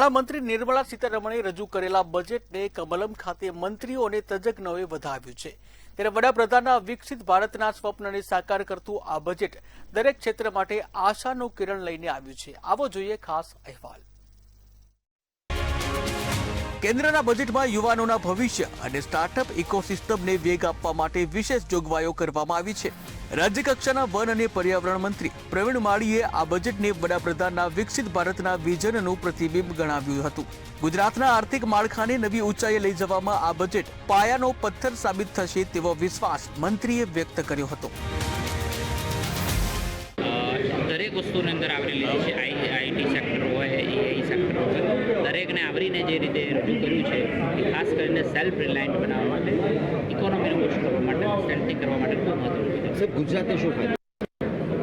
નાણામંત્રી નિર્મલા સીતારમણે રજૂ કરેલા બજેટને કમલમ ખાતે મંત્રીઓ અને તજજ્ઞોએ વધાવ્યું છે। ત્યારે વડાપ્રધાનના વિકસિત ભારતના સ્વપ્નને સાકાર કરતું આ બજેટ દરેક ક્ષેત્ર માટે આશાનું કિરણ લઈને આવ્યું છે। આવો જોઈએ ખાસ અહેવાલ। કેન્દ્રના બજેટમાં યુવાનોના ભવિષ્ય અને સ્ટાર્ટઅપ ઇકોસિસ્ટમને વેગ આપવા માટે વિશેષ જોગવાઈઓ કરવામાં આવી છે। રાજ્ય કક્ષાના વન અને પર્યાવરણ મંત્રી પ્રવીણ માળીએ આ બજેટને વડાપ્રધાનના વિકસિત ભારતના વિઝનનું પ્રતિબિંબ ગણાવ્યું હતું। ગુજરાતના આર્થિક માળખાને નવી ઊંચાઈએ લઈ જવામાં આ બજેટ પાયાનો પથ્થર સાબિત થશે તેવો વિશ્વાસ મંત્રીએ વ્યક્ત કર્યો હતો। દરેક વસ્તુની અંદર આવરી લીધી છે। આઈટી સેક્ટર હોય, એઆઈ સેક્ટર હોય, દરેકને આવરીને જે રીતે રજૂ કર્યું છે એ ખાસ કરીને સેલ્ફ રિલાયન્ટ બનાવવા માટે, ઇકોનોમીને બૂસ્ટ કરવા માટે, સેલ્ફિંગ કરવા માટે ખૂબ મહત્વનું છે। સર, ગુજરાતે શું ફાયદો?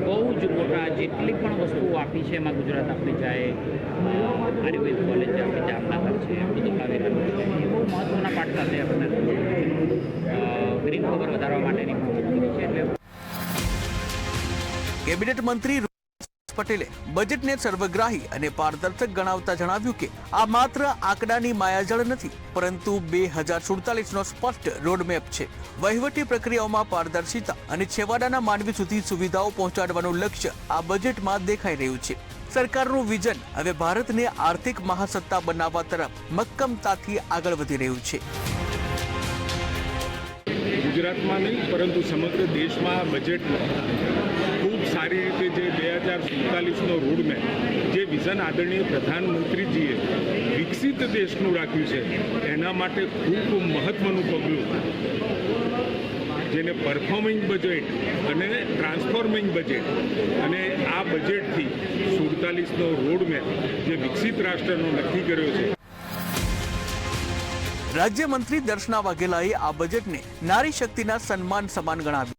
બહુ જ મોટા જેટલી પણ વસ્તુઓ આપી છે એમાં ગુજરાત આપણી જાય, આયુર્વેદ કોલેજ આપણી જામનગર છે, બધું આવી રહ્યું છે। એ બહુ મહત્વના પાઠ સાથે આપણે ગ્રીન કવર વધારવા માટેની પણ છે। એટલે કેબિનેટ મંત્રી પટેલે બજેટને સર્વગ્રાહી અને પારદર્શક ગણાવતા જણાવ્યું કે આ માત્ર આંકડાની માયાજાળ નથી, પરંતુ 2047નો સ્પષ્ટ રોડમેપ છે। વહીવટી પ્રક્રિયાઓમાં પારદર્શિતા અને છેવાડાના માનવી સુધી સુવિધાઓ પહોંચાડવાનું લક્ષ્ય આ બજેટમાં દેખાઈ રહ્યું છે। સરકારનું વિઝન હવે ભારતને આર્થિક મહાસત્તા બનાવવા તરફ મક્કમતાથી આગળ વધી રહ્યું છે। ગુજરાતમાં નહીં પરંતુ સમગ્ર દેશમાં બજેટ ખૂબ સારી રીતે જે 2047નો રોડમેપ, જે વિઝન આદરણીય પ્રધાનમંત્રીજીએ વિકસિત દેશનું રાખ્યું છે, એના માટે ખૂબ મહત્વનું પગલું, જેને પરફોર્મિંગ બજેટ અને ટ્રાન્સફોર્મિંગ બજેટ, અને આ બજેટથી 47નો રોડમેપ જે વિકસિત રાષ્ટ્રનો નક્કી કર્યો છે। રાજ્યમંત્રી દર્શના વાઘેલાએ આ બજેટને નારી શક્તિના સન્માન સમાન ગણાવ્યું।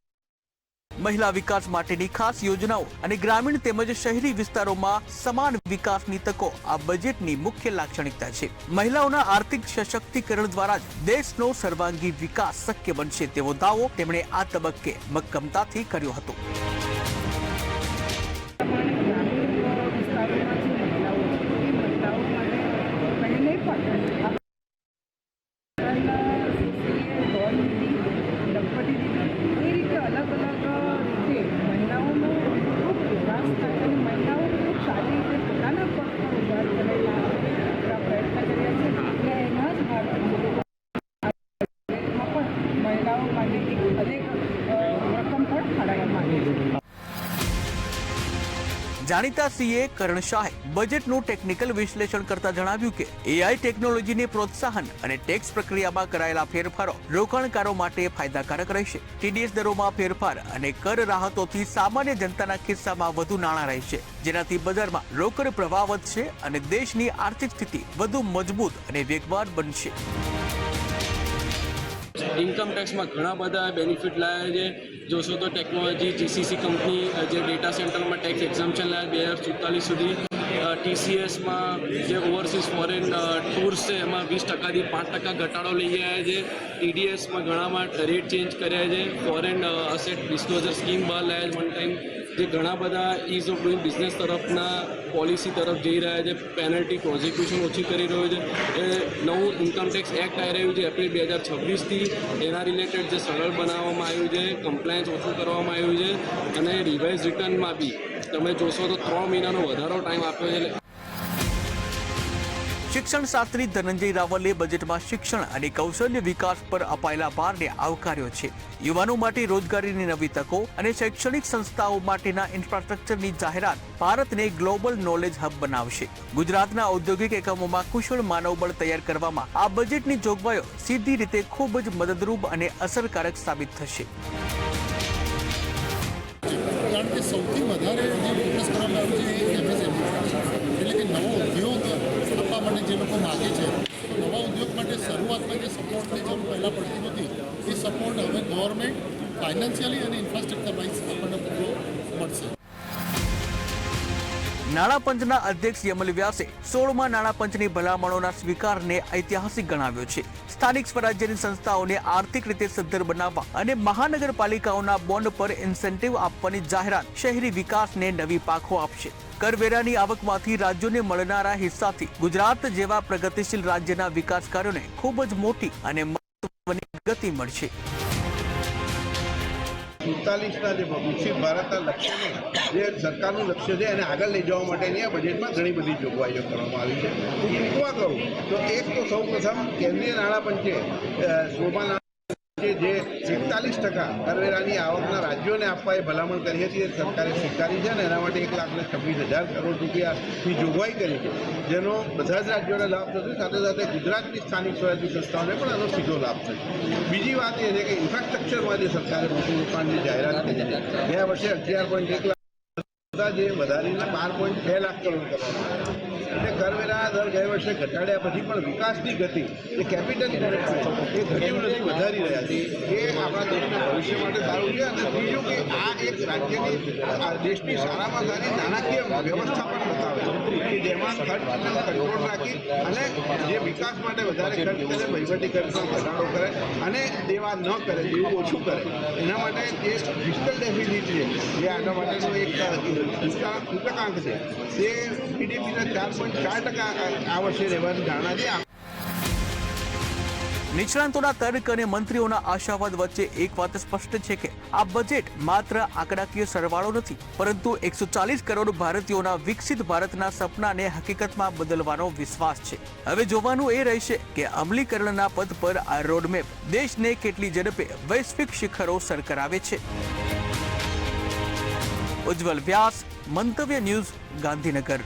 મહિલા વિકાસ માટેની ખાસ યોજનાઓ અને ગ્રામીણ તેમજ શહેરી વિસ્તારોમાં સમાન વિકાસની તકો આ બજેટની મુખ્ય લાક્ષણિકતા છે। મહિલાઓના આર્થિક સશક્તિકરણ દ્વારા જ દેશનો સર્વાંગી વિકાસ શક્ય બનશે તેવો દાવો તેમણે આ તબક્કે મક્કમતાથી કર્યો હતો। જાણીતા સીએ કરણ શાહે બજેટનું ટેકનિકલ વિશ્લેષણ કરતા જણાવ્યું કે એઆઈ ટેકનોલોજીને પ્રોત્સાહન અને ટેક્સ પ્રક્રિયામાં કરાયેલા ફેરફારો રોકાણકારો માટે ફાયદાકારક રહેશે। ટીડીએસ દરોમાં ફેરફાર અને કર રાહતોથી સામાન્ય જનતાના ખિસ્સામાં વધુ નાણાં રહેશે, જેનાથી બજારમાં રોકડ પ્રવાહ વધશે અને દેશની આર્થિક સ્થિતિ વધુ મજબૂત અને વેગવાન બનશે। ઇન્કમ ટેક્સમાં ઘણા બધા બેનિફિટ લાવ્યા છે। જોશો તો ટેકનોલોજી, જીસીસી કંપની જે ડેટા સેન્ટરમાં ટેક્સ એક્ઝમ્પશન લાવ્યા 2047 સુધી। ટીસીએસમાં જે ઓવરસીઝ ફોરેન ટૂર્સ છે એમાં 20%થી 5% ઘટાડો લઈ આવ્યા છે। ટીડીએસમાં ઘણામાં રેટ ચેન્જ કર્યા છે। ફોરેન અસેટ ડિસ્ક્લોઝર સ્કીમ બહાર લાવ્યા છે વન ટાઈમ, જે ઘણા બધા ઇઝ ઓફ ડુઇંગ બિઝનેસ તરફના પોલિસી તરફ જઈ રહ્યા છે। પેનલ્ટી પ્રોઝિક્યુશન ઓછી કરી રહ્યું છે। એ નવું ઇન્કમ ટેક્સ એક્ટ આવી રહ્યું છે એપ્રિલ 2026થી, એના રિલેટેડ જે સરળ બનાવવામાં આવ્યું છે, કમ્પ્લાયન્સ ઓછું કરવામાં આવ્યું છે, અને રિવાઇઝ રિટર્નમાં બી તમે જોશો તો 3 મહિનાનો વધારો ટાઈમ આપ્યો છે। શિક્ષણ શાસ્ત્રી ધનંજય રાવલે બજેટમાં શિક્ષણ અને કૌશલ્ય વિકાસ પર અપાયેલા ભારને આવકાર્યો છે। યુવાનો માટે રોજગારીની નવી તકો અને શૈક્ષણિક સંસ્થાઓ માટેના ઇન્ફ્રાસ્ટ્રક્ચરની જાહેરાત ભારતને ગ્લોબલ નોલેજ હબ બનાવશે। ગુજરાતના ઔદ્યોગિક એકમોમાં કુશળ માનવબળ તૈયાર કરવામાં આ બજેટની જોગવાઈઓ સીધી રીતે ખૂબ જ મદદરૂપ અને અસરકારક સાબિત થશે। કારણ કે સૌથી વધારે જે ફોકસ કરવામાં આવ્યું છે એ એમએસએમઈ, એટલે કે નવો ઉદ્યોગ આપવા માટે જે લોકો માગે છે, નવા ઉદ્યોગ માટે શરૂઆતમાં જે સપોર્ટની જરૂર પહેલાં પડતી નહોતી, એ સપોર્ટ હવે ગવર્મેન્ટ ફાઇનાન્શિયલી અને ઇન્ફ્રાસ્ટ્રક્ચર વાઇઝ આપણને પૂરો મળશે। નાણાં પંચના અધ્યક્ષ યમલ વ્યાસે 16મા નાણાં પંચની ભલામણોના સ્વીકારને ઐતિહાસિક ગણાવ્યો છે. સ્થાનિક સ્વરાજ્યની સંસ્થાઓને આર્થિક રીતે સદ્ધર બનાવવા અને મહાનગરપાલિકાઓના બોન્ડ પર ઇન્સેન્ટિવ આપવાની જાહેરાત શહેરી વિકાસને નવી પાંખો આપશે. કરવેરાની આવકમાંથી રાજ્યોને મળનારા હિસ્સાથી ગુજરાત જેવા પ્રગતિશીલ રાજ્યના વિકાસ કાર્યોને ખૂબ જ મોટી અને મહત્વની ગતિ મળશે. 47ના જે વિકસિત ભારતના લક્ષ્યને જે સરકારનું લક્ષ્ય છે એને આગળ લઈ જવા માટેની આ બજેટમાં ઘણી બધી જોગવાઈઓ કરવામાં આવી છે. હું ટૂંકમાં કહું તો એક તો સૌ પ્રથમ કેન્દ્રીય નાણાં પંચે 16મા નાણાં જે 41% કરવેરાની આવકના રાજ્યોને આપવા એ ભલામણ કરી હતી, એ સરકારે સ્વીકારી છે અને એના માટે 1,26,000 કરોડ રૂપિયાની જોગવાઈ કરી છે, જેનો બધા જ રાજ્યોને લાભ થશે. સાથે સાથે ગુજરાતની સ્થાનિક સ્વરાજ્ય સંસ્થાઓને પણ આનો સીધો લાભ થશે. બીજી વાત એ છે કે ઇન્ફ્રાસ્ટ્રક્ચરમાં જે સરકારે મોટું રોકાણની જાહેરાત કરી છે, ગયા વર્ષે 11.1 લાખ જે વધારીને 12.2 લાખ કરોડ કરવામાં આવ્યા. એટલે કરવેરા દર ગયા વર્ષે ઘટાડ્યા પછી પણ વિકાસની ગતિ એ કેપિટલ ઇન્વેસ્ટમેન્ટ એ ઘટ્યું નથી, વધારી રહ્યા છે. એ આપણા દેશના ભવિષ્ય માટે સારું છે. અને ત્રીજું કે આ એક રાજ્યની દેશની સારામાં સારી નાણાકીય વ્યવસ્થા પણ બતાવે છે કે જેમાં ખર્ચને કંટ્રોલ રાખી અને જે વિકાસ માટે વધારે ખર્ચ કરે, વહીવટી ખર્ચમાં ઘટાડો કરે અને દેવા ન કરે, દેવું ઓછું કરે. એના માટે જે ફિસ્કલ ડેફિસિટ છે, જે આના માટેનો એક સૂચકાંક છે, તે GDPના 4.4% આ વર્ષે રહેવાની ધારણા છે. નિષ્ણાંતોના તર્ક અને મંત્રીઓના આશાવાદ વચ્ચે એક વાત સ્પષ્ટ છે કે આ બજેટ માત્ર આંકડાકીય સરવાળો નથી, પરંતુ 140 કરોડ ભારતીયોના વિકસિત ભારતના સપનાને હકીકતમાં બદલવાનો વિશ્વાસ છે. હવે જોવાનું એ રહેશે કે અમલીકરણના પદ પર આ રોડમેપ દેશને કેટલી ઝડપે વૈશ્વિક શિખરો સર કરાવે છે. ઉજ્જવલ વ્યાસ, મંતવ્ય ન્યૂઝ, ગાંધીનગર.